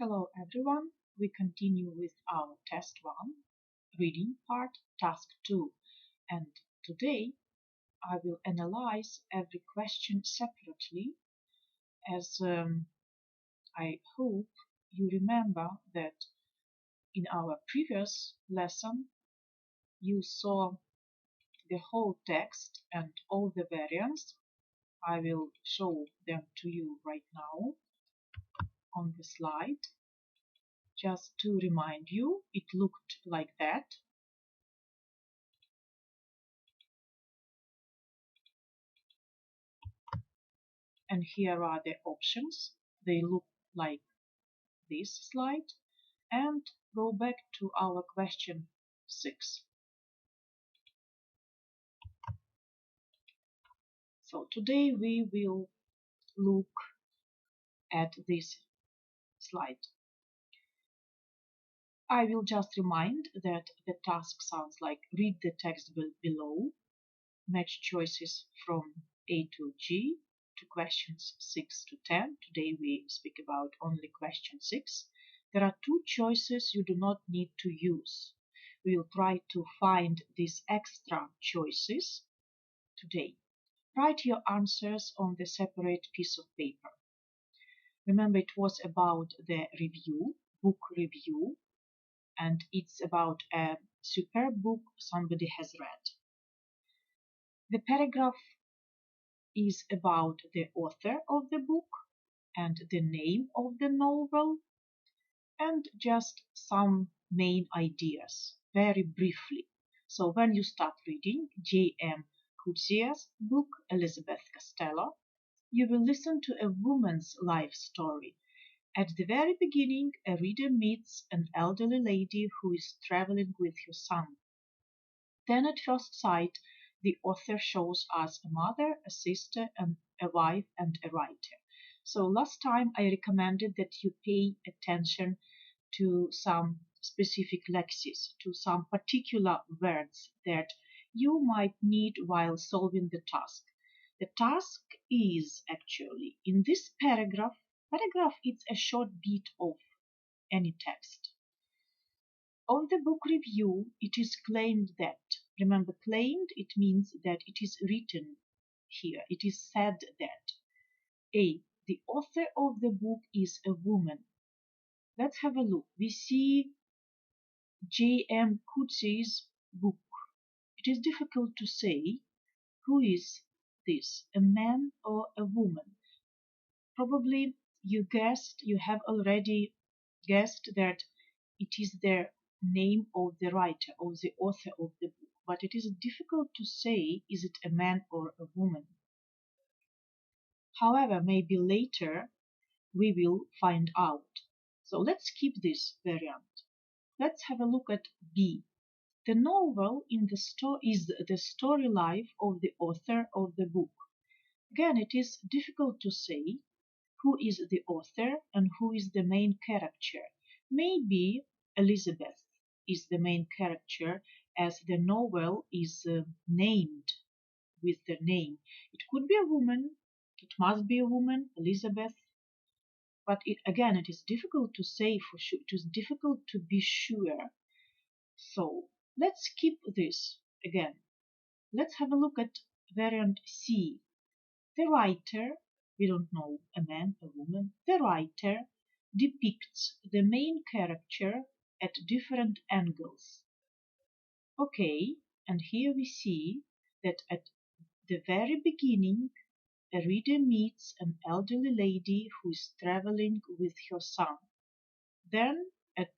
Hello everyone, we continue with our test 1, reading part, task 2, and today I will analyze every question separately as I hope you remember that in our previous lesson you saw the whole text and all the variants. I will show them to you right now on the slide. Just to remind you, it looked like that. And here are the options. They look like this slide. And go back to our question 6. So today we will look at this slide. I will just remind that the task sounds like read the text below, match choices from A to G to questions 6 to 10. Today we speak about only question 6. There are 2 choices you do not need to use. We will try to find these extra choices today. Write your answers on the separate piece of paper. Remember, it was about the review, book review, and it's about a superb book somebody has read. The paragraph is about the author of the book and the name of the novel and just some main ideas, very briefly. So when you start reading J.M. Coetzee's book, Elizabeth Costello, you will listen to a woman's life story. At the very beginning, a reader meets an elderly lady who is traveling with her son. Then at first sight, the author shows us a mother, a sister, and a wife, and a writer. So last time I recommended that you pay attention to some specific lexis, to some particular words that you might need while solving the task. The task is actually in this paragraph. Paragraph is a short bit of any text. On the book review, it is claimed that, remember claimed, it means that it is written here. It is said that A. The author of the book is a woman. Let's have a look. We see J.M. Coetzee's book. It is difficult to say who is this, a man or a woman. Probably you have already guessed that it is the name of the writer or the author of the book, but it is difficult to say is it a man or a woman. However, maybe later we will find out. So let's keep this variant. Let's have a look at B. The novel in the is the story life of the author of the book. Again, it is difficult to say who is the author and who is the main character. Maybe Elizabeth is the main character as the novel is named with the name. It could be a woman, it must be a woman, Elizabeth, but again, it is difficult to say for sure. It is difficult to be sure. So let's keep this again. Let's have a look at variant C. The writer, we don't know, a man, a woman, the writer depicts the main character at different angles. Okay, and here we see that at the very beginning, a reader meets an elderly lady who is traveling with her son. Then, at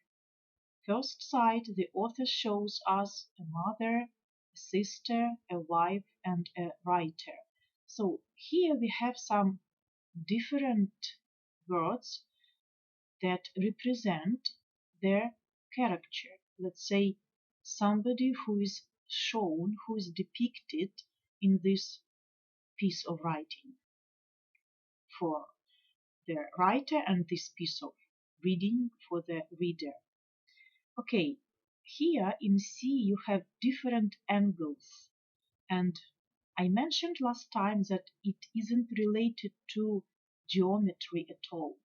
first sight, the author shows us a mother, a sister, a wife, and a writer. So here we have some different words that represent their character. Let's say somebody who is shown, who is depicted in this piece of writing for the writer and this piece of reading for the reader. Okay, here in C you have different angles, and I mentioned last time that it isn't related to geometry at all.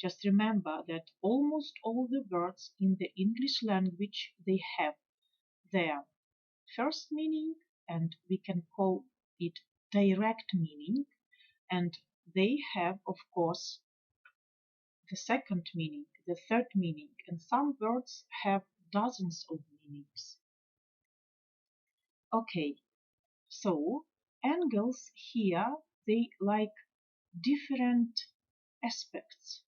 Just remember that almost all the words in the English language, they have their first meaning, and we can call it direct meaning, and they have, of course, the second meaning, the third meaning, and some words have dozens of meanings. Okay, so angles here, they like different aspects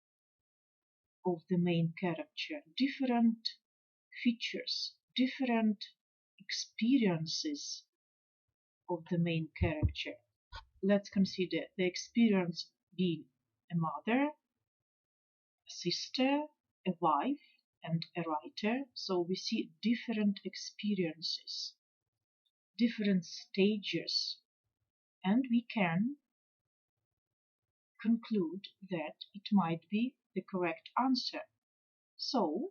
of the main character, different features, different experiences of the main character. Let's consider the experience being a mother, a sister, a wife, and a writer. So we see different experiences, different stages, and we can conclude that it might be the correct answer. So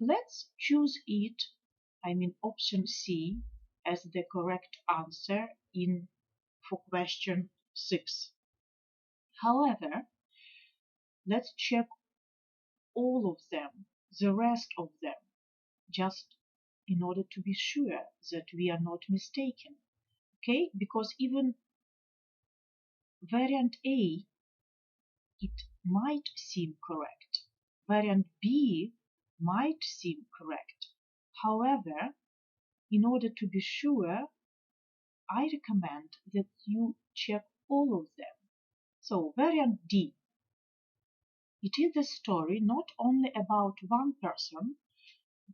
let's choose it, option C, as the correct answer for question 6. However, let's check all of them, the rest of them, just in order to be sure that we are not mistaken. Okay, because even variant A, it might seem correct. Variant B might seem correct. However, in order to be sure, I recommend that you check all of them. So, variant D. It is a story not only about one person,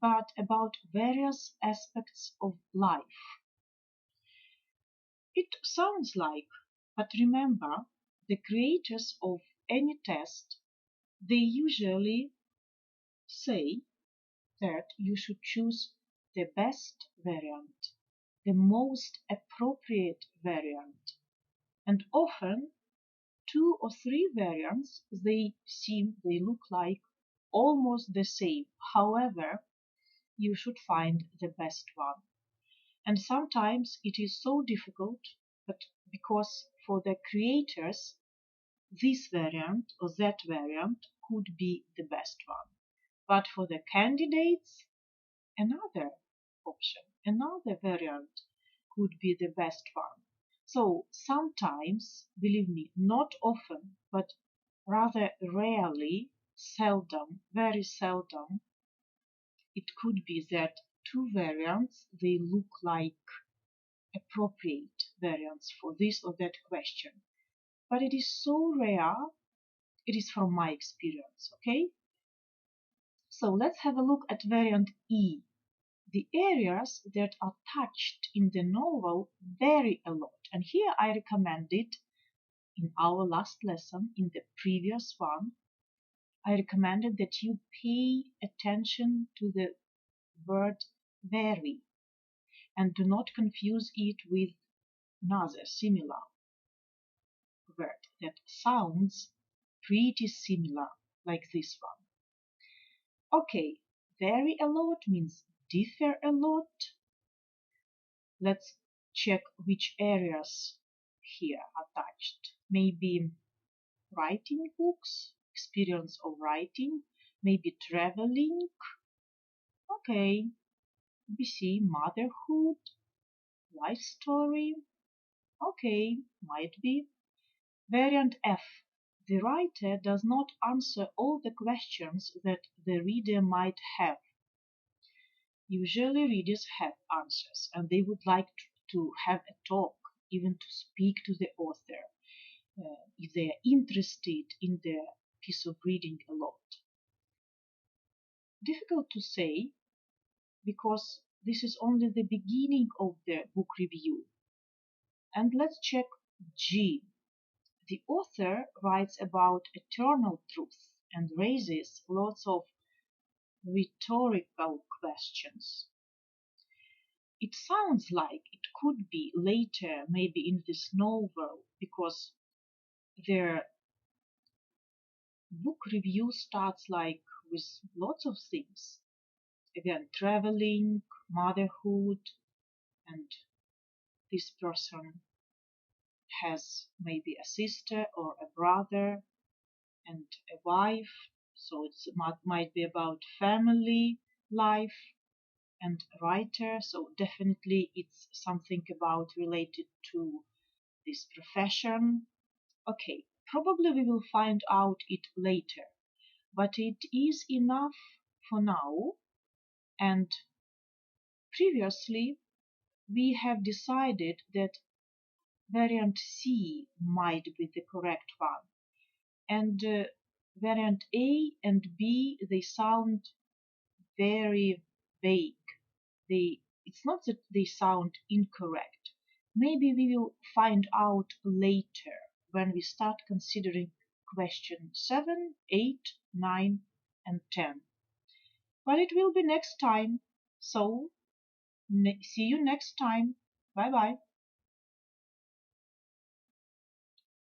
but about various aspects of life. It sounds like, but remember, the creators of any test, they usually say that you should choose the best variant, the most appropriate variant. And often, 2 or 3 variants, they look like almost the same. However, you should find the best one. And sometimes it is so difficult, but because for the creators, this variant or that variant could be the best one. But for the candidates, another option, another variant could be the best one. So sometimes, believe me, not often, but rather rarely, seldom, very seldom, it could be that 2 variants, they look like appropriate variants for this or that question. But it is so rare, it is from my experience, okay? So let's have a look at variant E. The areas that are touched in the novel vary a lot. And here I recommended in our last lesson, in the previous one, I recommended that you pay attention to the word vary and do not confuse it with another similar word that sounds pretty similar like this one. Okay, vary a lot means differ a lot. Let's check which areas here are touched. Maybe writing books, experience of writing, maybe traveling. Okay, we see motherhood, life story. Okay, might be. Variant F. The writer does not answer all the questions that the reader might have. Usually readers have answers and they would like to have a talk, even to speak to the author, if they are interested in the piece of reading a lot. Difficult to say because this is only the beginning of the book review. And let's check G. The author writes about eternal truth and raises lots of rhetorical questions. It sounds like it could be later, maybe in this novel, because their book review starts like with lots of things. Again, traveling, motherhood, and this person has maybe a sister or a brother. and a wife, so it might be about family life, and writer, so definitely it's something about related to this profession. Okay, probably we will find out it later, but it is enough for now. And previously we have decided that variant C might be the correct one, and variant A and B, they sound very vague. It's not that they sound incorrect. Maybe we will find out later when we start considering question 7, 8, 9, and 10. But it will be next time. So see you next time. Bye bye.